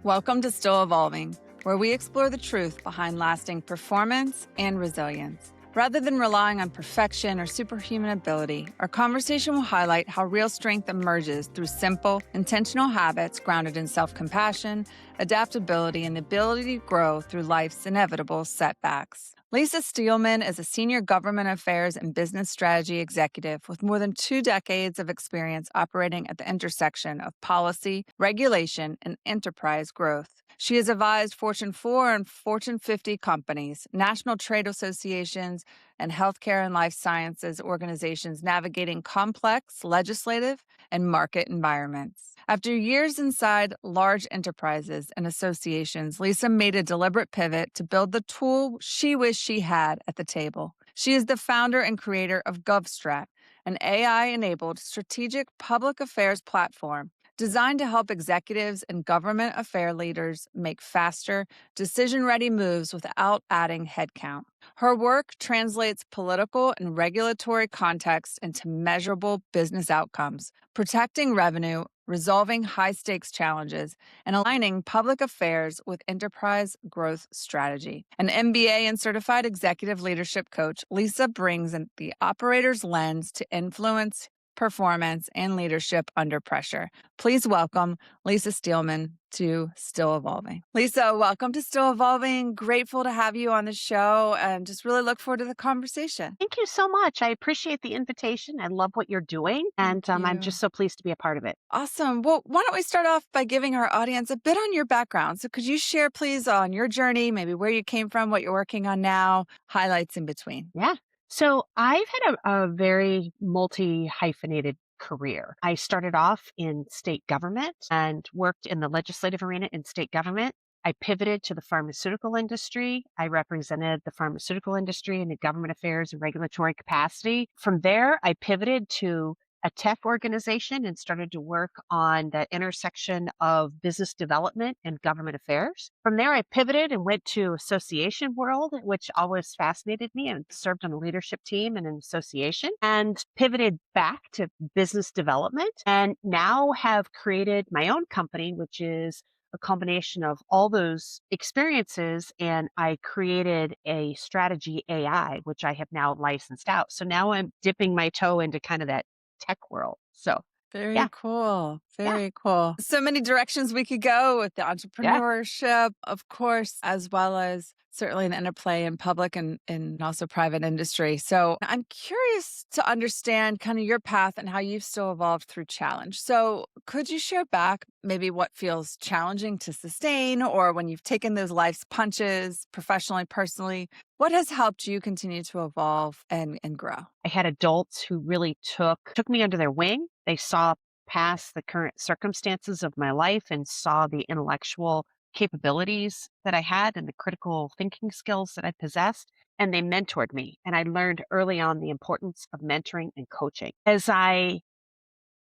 Welcome to Still Evolving, where we explore the truth behind lasting performance and resilience. Rather than relying on perfection or superhuman ability, our conversation will highlight how real strength emerges through simple, intentional habits grounded in self-compassion, adaptability, and the ability to grow through life's inevitable setbacks. Lisa Steelman is a senior government affairs and business strategy executive with more than 2 decades of experience operating at the intersection of policy, regulation, and enterprise growth. She has advised Fortune 4 and Fortune 50 companies, national trade associations, and healthcare and life sciences organizations navigating complex legislative and market environments. After years inside large enterprises and associations, Lisa made a deliberate pivot to build the tool she wished she had at the table. She is the founder and creator of GovStrat, an AI-enabled strategic public affairs platform designed to help executives and government affair leaders make faster, decision-ready moves without adding headcount. Her work translates political and regulatory context into measurable business outcomes, protecting revenue, resolving high-stakes challenges, and aligning public affairs with enterprise growth strategy. An MBA and certified executive leadership coach, Lisa brings in the operator's lens to influence, performance, and leadership under pressure. Please welcome Lisa Steelman to Still Evolving. Lisa, welcome to Still Evolving. Grateful to have you on the show and just really look forward to the conversation. Thank you so much. I appreciate the invitation. I love what you're doing, and Thank I'm you. just so pleased to be a part of it. Awesome. Well, why don't we start off by giving our audience a bit on your background? So could you share, please, on your journey, maybe where you came from, what you're working on now, highlights in between? Yeah. So I've had a very multi-hyphenated career. I started off in state government and worked in the legislative arena in state government. I pivoted to the pharmaceutical industry. I represented the pharmaceutical industry in a government affairs and regulatory capacity. From there, I pivoted to a tech organization and started to work on the intersection of business development and government affairs. From there, I pivoted and went to association world, which always fascinated me, and served on a leadership team in an association, and pivoted back to business development, and now have created my own company, which is a combination of all those experiences. And I created a strategy AI, which I have now licensed out. So now I'm dipping my toe into kind of that tech world. So Very yeah, cool. yeah, Very cool. So many directions we could go with the yeah. entrepreneurship, of course, as well as certainly an interplay in public and also private industry. So I'm curious to understand kind of your path and how you've still evolved through challenge. So could you share back maybe what feels challenging to sustain or when you've taken those life's punches professionally, personally, what has helped you continue to evolve and grow? I had adults who really took me under their wing. They saw past the current circumstances of my life and saw the intellectual capabilities that I had and the critical thinking skills that I possessed. And they mentored me. And I learned early on the importance of mentoring and coaching. As I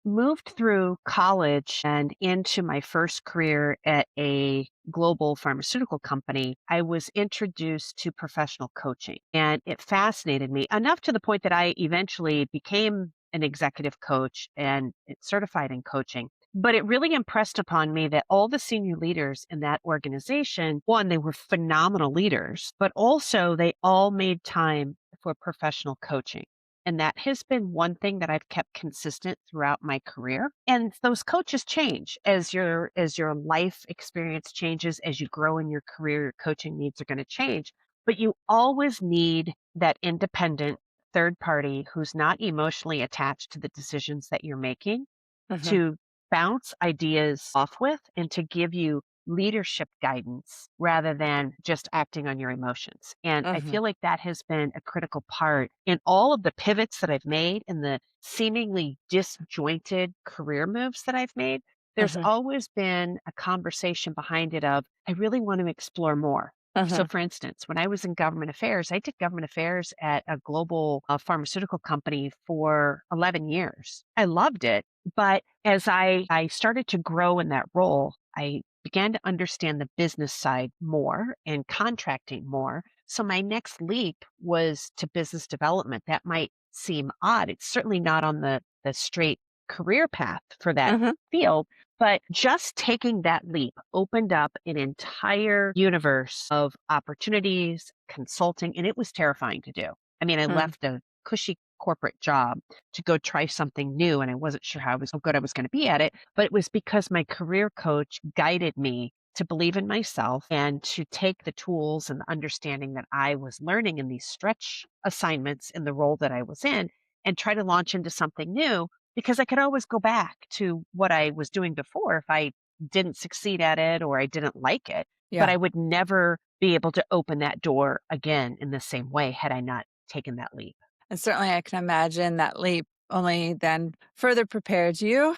moved through college and into my first career at a global pharmaceutical company, I was introduced to professional coaching. And it fascinated me enough to the point that I eventually became an executive coach and certified in coaching. But it really impressed upon me that all the senior leaders in that organization, one, they were phenomenal leaders, but also they all made time for professional coaching. And that has been one thing that I've kept consistent throughout my career. And those coaches change as your life experience changes, as you grow in your career, your coaching needs are going to change. But you always need that independent third party who's not emotionally attached to the decisions that you're making Mhm. to bounce ideas off with and to give you leadership guidance rather than just acting on your emotions. And I Mhm. feel like that has been a critical part in all of the pivots that I've made and the seemingly disjointed career moves that I've made. There's Mhm. always been a conversation behind it of, I really want to explore more. So, Mhm. for instance, when I was in government affairs, I did government affairs at a global pharmaceutical company for 11 years. I loved it. But as I started to grow in that role, I began to understand the business side more and contracting more. So my next leap was to business development. That might seem odd. It's certainly not on the straight career path for that Mhm. field, But just taking that leap opened up an entire universe of opportunities, consulting, and it was terrifying to do. I mean, I Mm. left a cushy corporate job to go try something new, and I wasn't sure how good I was going to be at it. But it was because my career coach guided me to believe in myself and to take the tools and the understanding that I was learning in these stretch assignments in the role that I was in and try to launch into something new because I could always go back to what I was doing before if I didn't succeed at it or I didn't like it. But Yeah. I would never be able to open that door again in the same way had I not taken that leap. And certainly I can imagine that leap only then further prepared you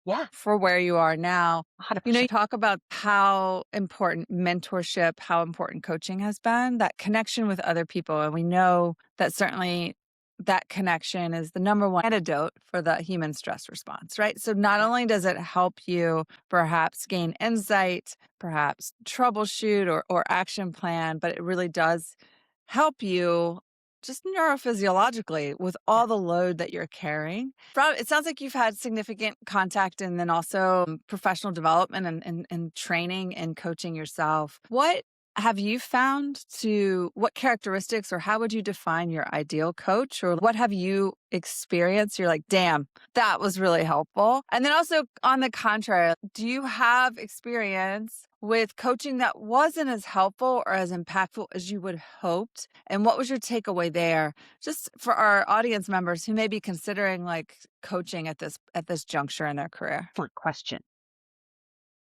Yeah, for where you are now. You 100%. talk about how important mentorship, how important coaching has been, that connection with other people. And we know that certainly that connection is the number one antidote for the human stress response, right? So not Yeah. only does it help you perhaps gain insight, perhaps troubleshoot or action plan, but it really does help you just neurophysiologically with Yeah. all the load that you're carrying. It sounds like you've had significant contact and then also professional development and training and coaching yourself. What have you found to what characteristics or how would you define your ideal coach or what have you experienced? You're like, damn, that was really helpful. And then also on the contrary, do you have experience with coaching that wasn't as helpful or as impactful as you would hoped? And what was your takeaway there? Just for our audience members who may be considering like coaching at this juncture in their career. Excellent question.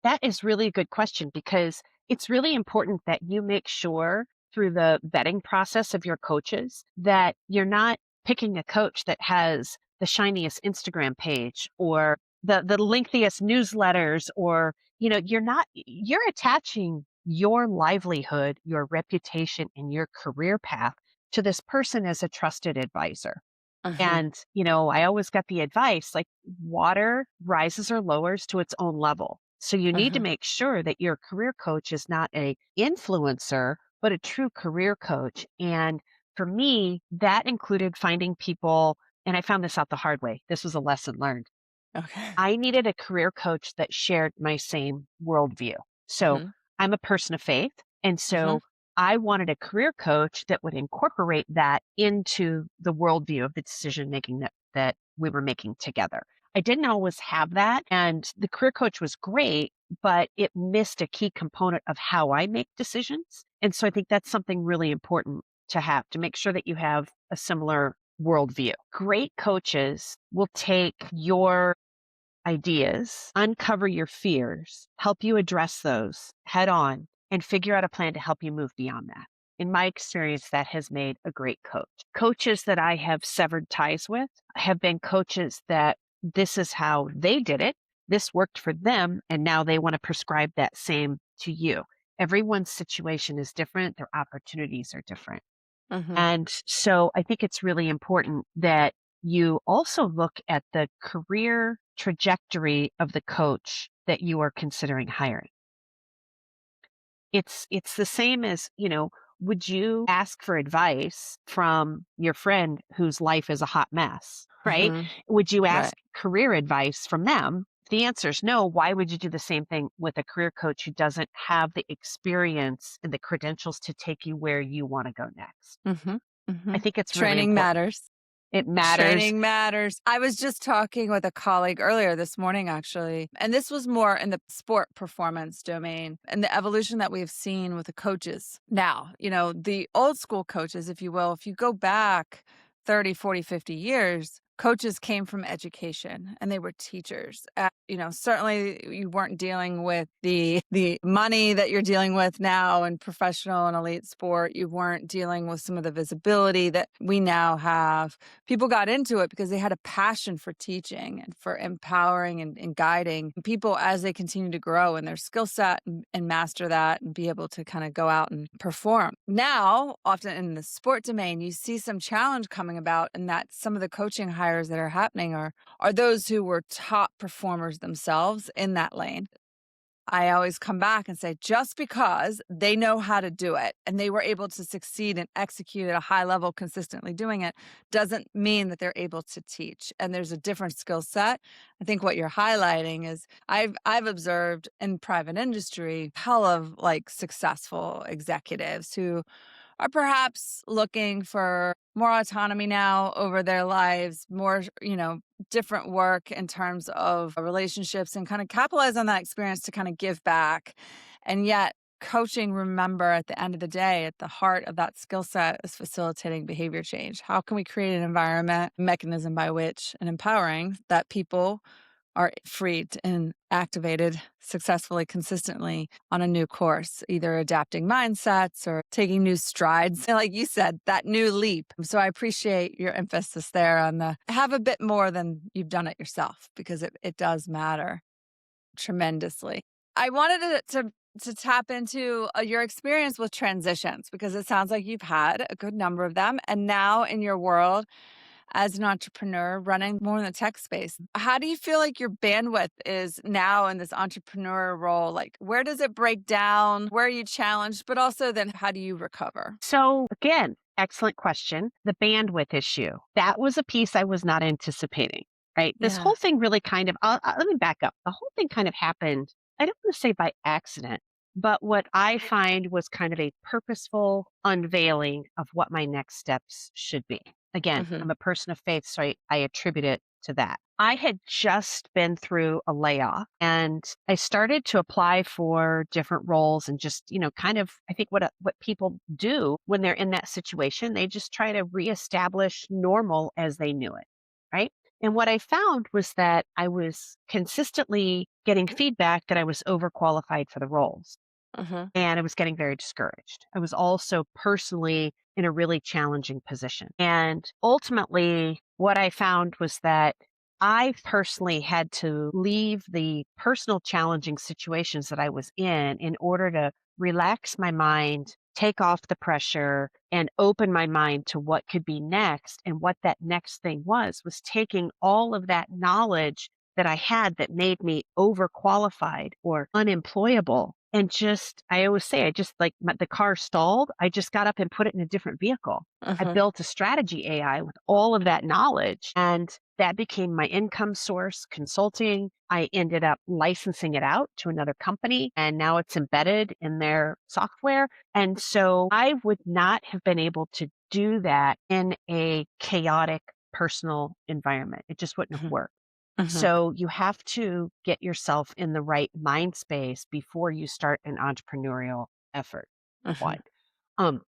That is really a good question because it's really important that you make sure through the vetting process of your coaches that you're not picking a coach that has the shiniest Instagram page or the lengthiest newsletters or you're attaching your livelihood, your reputation and your career path to this person as a trusted advisor. Hmm. And, I always got the advice like water rises or lowers to its own level. So you need to Hmm. make sure that your career coach is not a influencer, but a true career coach. And for me, that included finding people, and I found this out the hard way. This was a lesson learned. Okay. I needed a career coach that shared my same worldview. So Hmm. I'm a person of faith. And Hmm. so I wanted a career coach that would incorporate that into the worldview of the decision making that we were making together. I didn't always have that. And the career coach was great, but it missed a key component of how I make decisions. And so I think that's something really important to have to make sure that you have a similar worldview. Great coaches will take your ideas, uncover your fears, help you address those head on, and figure out a plan to help you move beyond that. In my experience, that has made a great coach. Coaches that I have severed ties with have been coaches that this is how they did it. This worked for them, and now they want to prescribe that same to you. Everyone's situation is different, their opportunities are different. Hmm. And so I think it's really important that you also look at the career trajectory of the coach that you are considering hiring. It's the same as, would you ask for advice from your friend whose life is a hot mess, right? Hmm. Would you Right. ask career advice from them? If the answer is no, why would you do the same thing with a career coach who doesn't have the experience and the credentials to take you where you want to go next? Hmm. I Hmm. think it's really Training important. matters. It matters. Training matters. I was just talking with a colleague earlier this morning, actually, and this was more in the sport performance domain and the evolution that we've seen with the coaches. Now, the old school coaches, if you will, if you go back 30, 40, 50 years, coaches came from education and they were teachers. Certainly you weren't dealing with the money that you're dealing with now in professional and elite sport. You weren't dealing with some of the visibility that we now have. People got into it because they had a passion for teaching and for empowering and guiding people as they continue to grow in their skill set and master that and be able to kind of go out and perform. Now, often in the sport domain, you see some challenge coming about, and that some of the coaching hires that are happening are those who were top performers themselves in that lane. I always come back and say, just because they know how to do it and they were able to succeed and execute at a high level, consistently doing it, doesn't mean that they're able to teach. And there's a different skill set. I think what you're highlighting is I've observed in private industry, hell of like successful executives who are perhaps looking for more autonomy now over their lives, more, different work in terms of relationships and kind of capitalize on that experience to kind of give back. And yet, coaching, remember, at the end of the day, at the heart of that skill set is facilitating behavior change. How can we create an environment, mechanism by which and empowering that people are freed and activated successfully, consistently on a new course, either adapting mindsets or taking new strides. Like you said, that new leap. So I appreciate your emphasis there on the have a bit more than you've done it yourself, because it does matter tremendously. I wanted to tap into your experience with transitions, because it sounds like you've had a good number of them. And now in your world, as an entrepreneur running more in the tech space, how do you feel like your bandwidth is now in this entrepreneur role? Like, where does it break down? Where are you challenged? But also, then how do you recover? So again, excellent question. The bandwidth issue. That was a piece I was not anticipating, right? This Yeah. whole thing really kind of, let me back up. The whole thing kind of happened, I don't want to say by accident, but what I find was kind of a purposeful unveiling of what my next steps should be. Again, Mm-hmm. I'm a person of faith, so I attribute it to that. I had just been through a layoff and I started to apply for different roles and just, kind of, I think what people do when they're in that situation, they just try to reestablish normal as they knew it, right? And what I found was that I was consistently getting feedback that I was overqualified for the roles. Mm-hmm. And I was getting very discouraged. I was also personally in a really challenging position. And ultimately, what I found was that I personally had to leave the personal challenging situations that I was in order to relax my mind, take off the pressure, and open my mind to what could be next. And what that next thing was taking all of that knowledge that I had that made me overqualified or unemployable. And just, I always say, I just like the car stalled. I just got up and put it in a different vehicle. I Mm-hmm. built a strategy AI with all of that knowledge, and that became my income source, consulting. I ended up licensing it out to another company, and now it's embedded in their software. And so I would not have been able to do that in a chaotic personal environment. It just wouldn't have worked. Mm-hmm. So you have to get yourself in the right mind space before you start an entrepreneurial effort. Mm-hmm. One. Um,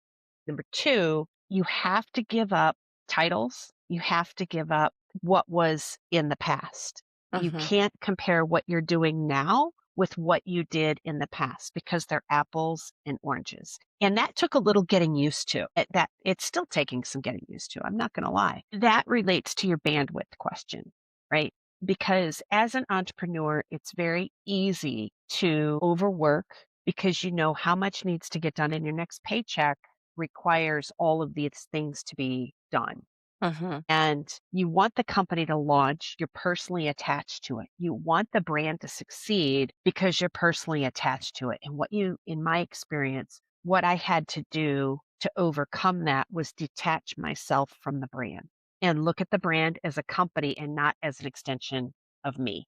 Number two, you have to give up titles. You have to give up what was in the past. You Mm-hmm. can't compare what you're doing now with what you did in the past because they're apples and oranges. And that took a little getting used to. That it's still taking some getting used to. I'm not going to lie. That relates to your bandwidth question, right? Because as an entrepreneur, it's very easy to overwork because you know how much needs to get done in your next paycheck requires all of these things to be done. Mm-hmm. And you want the company to launch, you're personally attached to it. You want the brand to succeed because you're personally attached to it. And in my experience, what I had to do to overcome that was detach myself from the brand and look at the brand as a company and not as an extension of me.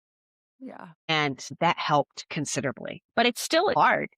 Yeah. And that helped considerably. But it's still hard.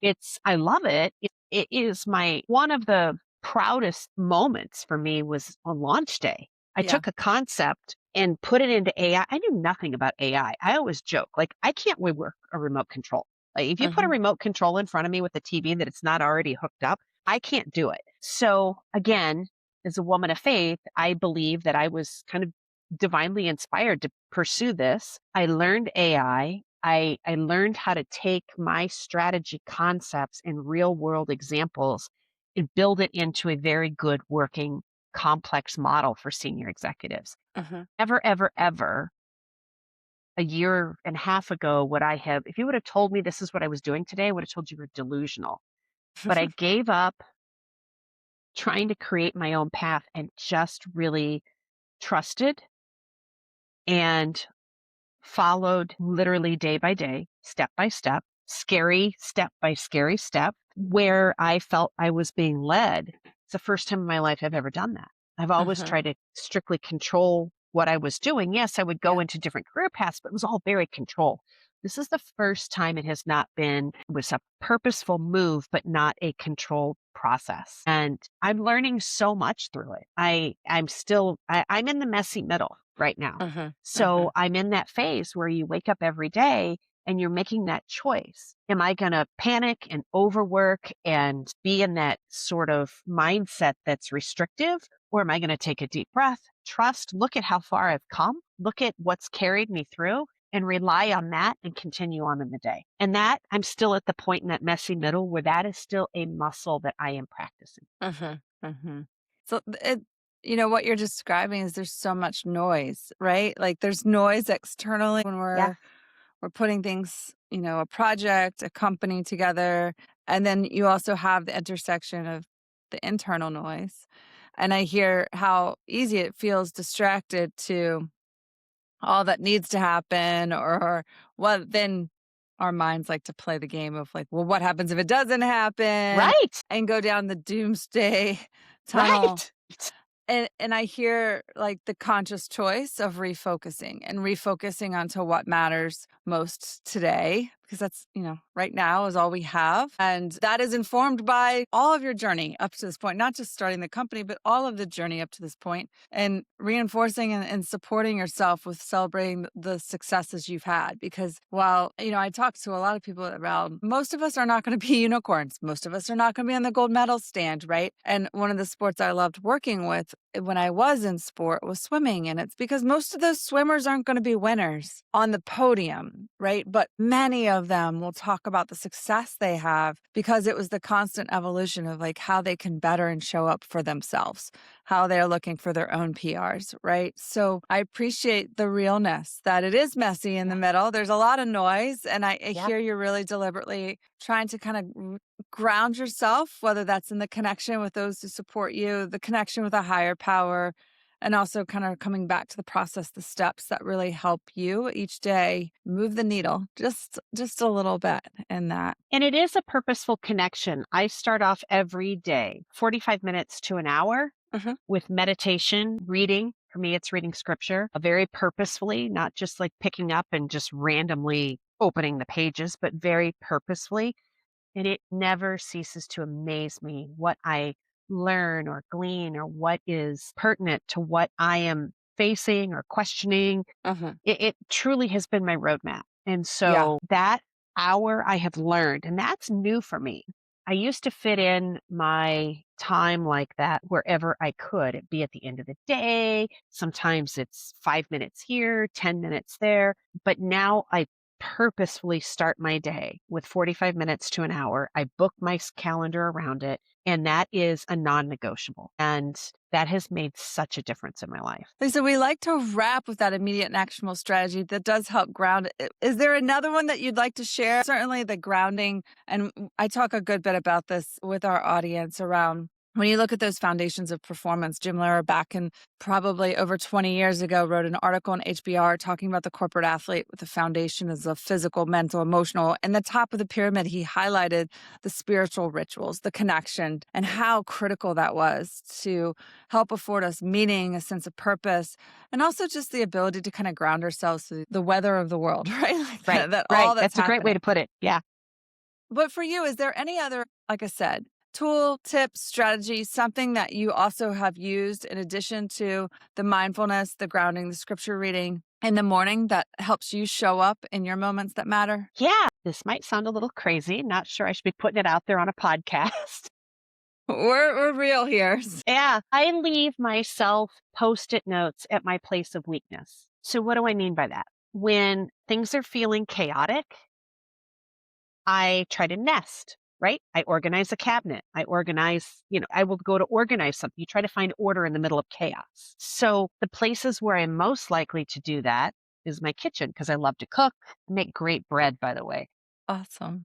I love it. It is one of the proudest moments for me was on launch day. I Yeah. took a concept and put it into AI. I knew nothing about AI. I always joke, like, I can't work a remote control. Like, if you put a Mm-hmm. remote control in front of me with a TV that it's not already hooked up, I can't do it. So again, as a woman of faith, I believe that I was kind of divinely inspired to pursue this. I learned AI. I learned how to take my strategy concepts and real world examples and build it into a very good working complex model for senior executives. Mm-hmm. Ever, ever, ever a year and a half ago would I have, if you would have told me this is what I was doing today, I would have told you were delusional. But I gave up trying to create my own path and just really trusted and followed literally day by day, step by step, scary step by scary step where I felt I was being led. It's the first time in my life I've ever done that. I've always Mhm. tried to strictly control what I was doing. Yes, I would go Yeah. into different career paths, but it was all very controlled. This is the first time it has not been, it was a purposeful move, but not a controlled process. And I'm learning so much through it. I'm in the messy middle right now. Mhm. So Mhm. I'm in that phase where you wake up every day and you're making that choice. Am I going to panic and overwork and be in that sort of mindset that's restrictive? Or am I going to take a deep breath, trust, look at how far I've come, look at what's carried me through, and rely on that and continue on in the day? And that I'm still at the point in that messy middle where that is still a muscle that I am practicing. Mhm, mhm. So what you're describing is there's so much noise, right? Like there's noise externally when Yeah. we're putting things, a project, a company together, and then you also have the intersection of the internal noise. And I hear how easy it feels distracted to all that needs to happen or what then our minds like to play the game of like, well, what happens if it doesn't happen? Right. And go down the doomsday tunnel. Right. And I hear like the conscious choice of refocusing onto what matters most today, because that's, right now is all we have. And that is informed by all of your journey up to this point, not just starting the company, but all of the journey up to this point, and reinforcing and supporting yourself with celebrating the successes you've had. Because while, I talk to a lot of people around, most of us are not going to be unicorns. Most of us are not going to be on the gold medal stand, right? And one of the sports I loved working with when I was in sport was swimming. And it's because most of those swimmers aren't going to be winners on the podium, right? But many of them will talk about the success they have because it was the constant evolution of like how they can better and show up for themselves, how they're looking for their own PRs, right? So I appreciate the realness that it is messy in the Yeah. middle. There's a lot of noise. And I Yeah. hear you're really deliberately trying to kind of ground yourself, whether that's in the connection with those who support you, the connection with a higher power, and also kind of coming back to the process, the steps that really help you each day move the needle just a little bit in that. And it is a purposeful connection. I start off every day, 45 minutes to an hour Mhm. with meditation, reading. For me, it's reading scripture very purposefully, not just like picking up and just randomly opening the pages, but very purposefully. And it never ceases to amaze me what I learn or glean or what is pertinent to what I am facing or questioning. Mhm. It truly has been my roadmap. And Yeah. so that hour I have learned, and that's new for me. I used to fit in my time like that wherever I could. It'd be at the end of the day. Sometimes it's 5 minutes here, 10 minutes there. But now I purposefully start my day with 45 minutes to an hour. I book my calendar around it, and that is a non negotiable. And that has made such a difference in my life. Lisa, we like to wrap with that immediate and actionable strategy that does help ground. Is there another one that you'd like to share? Certainly the grounding. And I talk a good bit about this with our audience around when you look at those foundations of performance. Jim Lehrer, back in probably over 20 years ago, wrote an article in HBR talking about the corporate athlete with the foundation as a physical, mental, emotional. And the top of the pyramid, he highlighted the spiritual rituals, the connection, and how critical that was to help afford us meaning, a sense of purpose, and also just the ability to kind of ground ourselves to the weather of the world, right? Like Right, that right. all that's That's a great way happening. to put it. Yeah. But for you, is there any other, like I said, tool, tip, strategy, something that you also have used in addition to the mindfulness, the grounding, the scripture reading in the morning that helps you show up in your moments that matter? Yeah. This might sound a little crazy. Not sure I should be putting it out there on a podcast. We're real here. Yeah. I leave myself post-it notes at my place of weakness. So what do I mean by that? When things are feeling chaotic, I try to nest, right? I organize a cabinet. I will go to organize something. You try to find order in the middle of chaos. So the places where I'm most likely to do that is my kitchen because I love to cook. I make great bread, by the way. Awesome.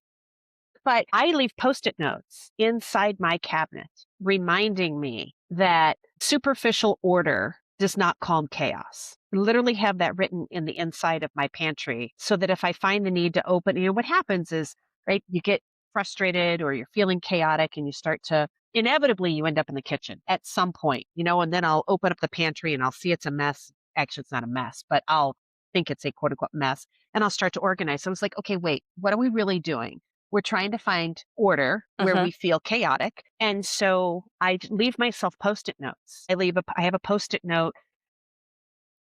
But I leave post-it notes inside my cabinet reminding me that superficial order does not calm chaos. I literally have that written in the inside of my pantry so that if I find the need to open, what happens is right? You get frustrated or you're feeling chaotic and you start to inevitably you end up in the kitchen at some point, and then I'll open up the pantry and I'll see it's a mess. Actually, it's not a mess, but I'll think it's a quote unquote mess and I'll start to organize. So it's like, okay, wait, what are we really doing? We're trying to find order where Uh-huh. we feel chaotic. And so I leave myself post-it notes. I have a post-it note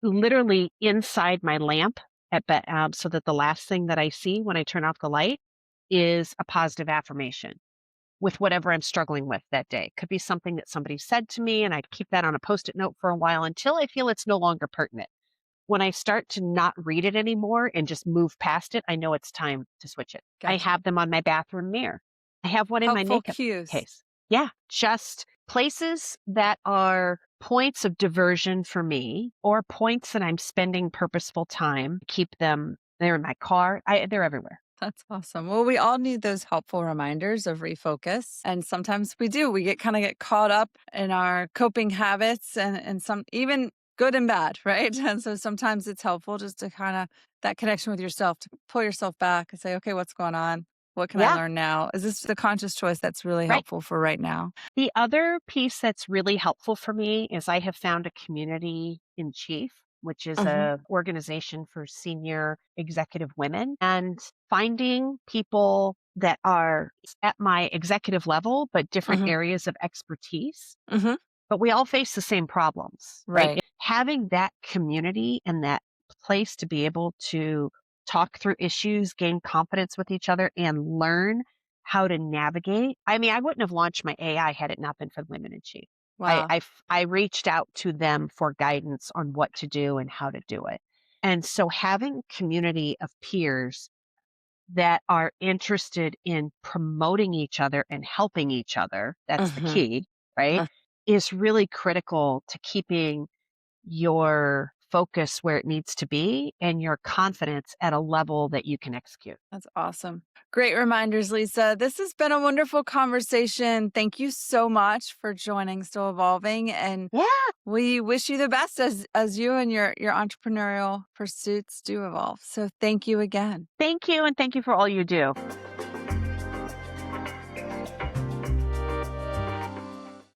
literally inside my lamp so that the last thing that I see when I turn off the light is a positive affirmation with whatever I'm struggling with that day. Could be something that somebody said to me, and I keep that on a post-it note for a while until I feel it's no longer pertinent. When I start to not read it anymore and just move past it, I know it's time to switch it. I Gotcha. have them on my bathroom mirror. I have one in my Helpful makeup cues. case. Yeah, just places that are points of diversion for me or points that I'm spending purposeful time. Keep them, they're in my car. They're everywhere. That's awesome. Well, we all need those helpful reminders of refocus. And sometimes we do. We get caught up in our coping habits and some even good and bad, right? And so sometimes it's helpful just to kind of that connection with yourself, to pull yourself back and say, okay, what's going on? What can I Yeah, learn now? Is this the conscious choice that's really right. helpful for right now? The other piece that's really helpful for me is I have found a community in chief, which is Hmm. a organization for senior executive women, and finding people that are at my executive level, but different Hmm. areas of expertise. Hmm. But we all face the same problems, right? Right. Having that community and that place to be able to talk through issues, gain confidence with each other, and learn how to navigate. I mean, I wouldn't have launched my AI had it not been for Women in Chief. Wow. I reached out to them for guidance on what to do and how to do it. And so having community of peers that are interested in promoting each other and helping each other, that's the Hmm. key, right? Is really critical to keeping your focus where it needs to be and your confidence at a level that you can execute. That's awesome. Great reminders, Lisa. This has been a wonderful conversation. Thank you so much for joining Still Evolving. And Yeah. we wish you the best as you and your entrepreneurial pursuits do evolve. So thank you again. Thank you. And thank you for all you do.